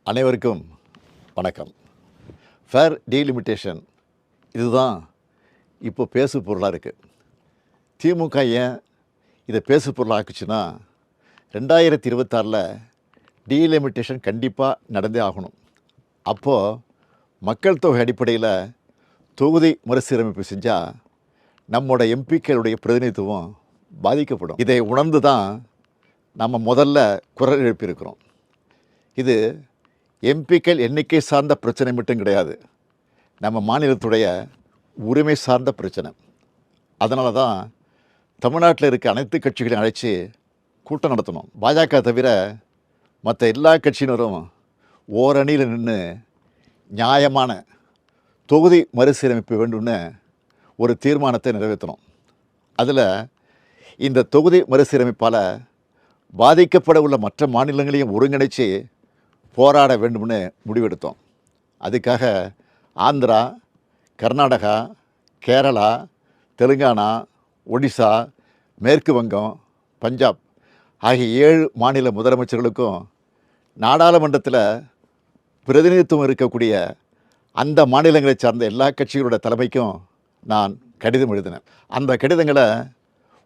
அனைவருக்கும் வணக்கம். Fair delimitation இதுதான் இப்போ பேசு பொருளாக இருக்குது. திமுக ஏன் இதை பேசு பொருளாக ஆக்குச்சுன்னா, 2026 டீலிமிட்டேஷன் கண்டிப்பாக நடந்தே ஆகணும். அப்போது மக்கள் தொகை அடிப்படையில் தொகுதி மறுசீரமைப்பு செஞ்சால் நம்மளோட எம்பிக்களுடைய பிரதிநிதித்துவம் பாதிக்கப்படும். இதை உணர்ந்து தான் நம்ம முதல்ல குரல் எழுப்பியிருக்கிறோம். இது எம்பிக்கள் எண்ணிக்கை சார்ந்த பிரச்சனை மட்டும் கிடையாது, நம்ம மாநிலத்துடைய உரிமை சார்ந்த பிரச்சனை. அதனால தான் தமிழ்நாட்டில் இருக்க அனைத்து கட்சிகளையும் அழைச்சி கூட்டம் நடத்தணும். பாஜக தவிர மற்ற எல்லா கட்சியினரும் ஓரணியில் நின்று நியாயமான தொகுதி மறுசீரமைப்பு வேண்டும்னு ஒரு தீர்மானத்தை நிறைவேற்றணும். அதில் இந்த தொகுதி மறுசீரமைப்பால் பாதிக்கப்பட உள்ள மற்ற மாநிலங்களையும் ஒருங்கிணைச்சு போராட வேண்டும்னு முடிவெடுத்தோம். அதுக்காக ஆந்திரா, கர்நாடகா, கேரளா, தெலுங்கானா, ஒடிசா, மேற்கு வங்கம், பஞ்சாப் ஆகிய 7 மாநில முதலமைச்சர்களுக்கும் நாடாளுமன்றத்தில் பிரதிநிதித்துவம் இருக்கக்கூடிய அந்த மாநிலங்களை சார்ந்த எல்லா கட்சிகளோட தலைமைக்கும் நான் கடிதம் எழுதினேன். அந்த கடிதங்களை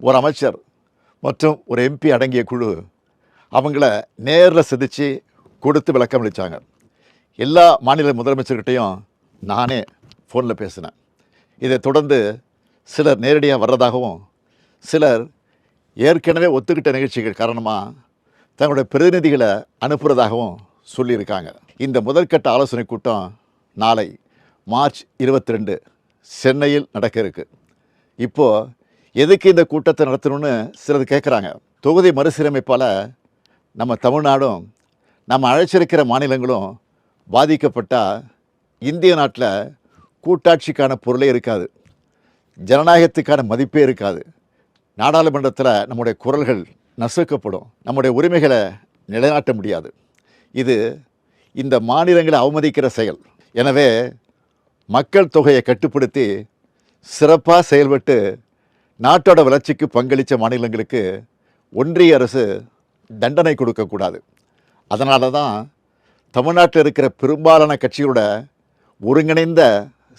ஒரு அமைச்சர் மற்றும் ஒரு எம்பி அடங்கிய குழு அவங்கள நேரில் சந்தித்து கொடுத்து விளக்கம் அளித்தாங்க. எல்லா மாநில முதலமைச்சர்கிட்டையும் நானே ஃபோனில் பேசினேன். இதை தொடர்ந்து சிலர் நேரடியாக வர்றதாகவும், சிலர் ஏற்கனவே ஒத்துக்கிட்ட நிகழ்ச்சிகள் காரணமாக தங்களுடைய பிரதிநிதிகளை அனுப்புகிறதாகவும் சொல்லியிருக்காங்க. இந்த முதற்கட்ட ஆலோசனை கூட்டம் நாளை மார்ச் 22 சென்னையில் நடக்க இருக்கு. இப்போது எதுக்கு இந்த கூட்டத்தை நடத்தணும்னு சிலர் கேட்குறாங்க. தொகுதி மறுசீரமைப்பால் நம்ம தமிழ்நாடும் நம்ம அழைச்சிருக்கிற மாநிலங்களும் பாதிக்கப்பட்டால் இந்திய நாட்டில் கூட்டாட்சிக்கான பொருளே இருக்காது, ஜனநாயகத்துக்கான மதிப்பே இருக்காது. நாடாளுமன்றத்தில் நம்முடைய குரல்கள் நசுக்கப்படும், நம்முடைய உரிமைகளை நிலைநாட்ட முடியாது. இது இந்த மாநிலங்களை அவமதிக்கிற செயல். எனவே மக்கள் தொகையை கட்டுப்படுத்தி சிறப்பாக செயல்பட்டு நாட்டோட வளர்ச்சிக்கு பங்களித்த மாநிலங்களுக்கு ஒன்றிய அரசு தண்டனை கொடுக்கக்கூடாது. அதனால தான் தமிழ்நாட்டில் இருக்கிற பெரும்பாலான கட்சிகளோட ஒருங்கிணைந்த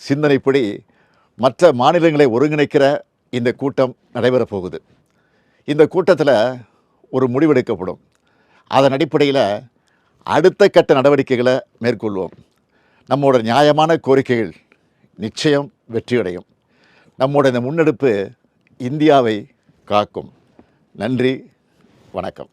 சிந்தனைப்படி மற்ற மாநிலங்களை ஒருங்கிணைக்கிற இந்த கூட்டம் நடைபெறப் போகுது. இந்த கூட்டத்தில் ஒரு முடிவெடுக்கப்படும். அதன் அடிப்படையில் அடுத்த கட்ட நடவடிக்கைகளை மேற்கொள்வோம். நம்மளோட நியாயமான கோரிக்கைகள் நிச்சயம் வெற்றியடையும். நம்மளோட இந்த முன்னெடுப்பு இந்தியாவை காக்கும். நன்றி, வணக்கம்.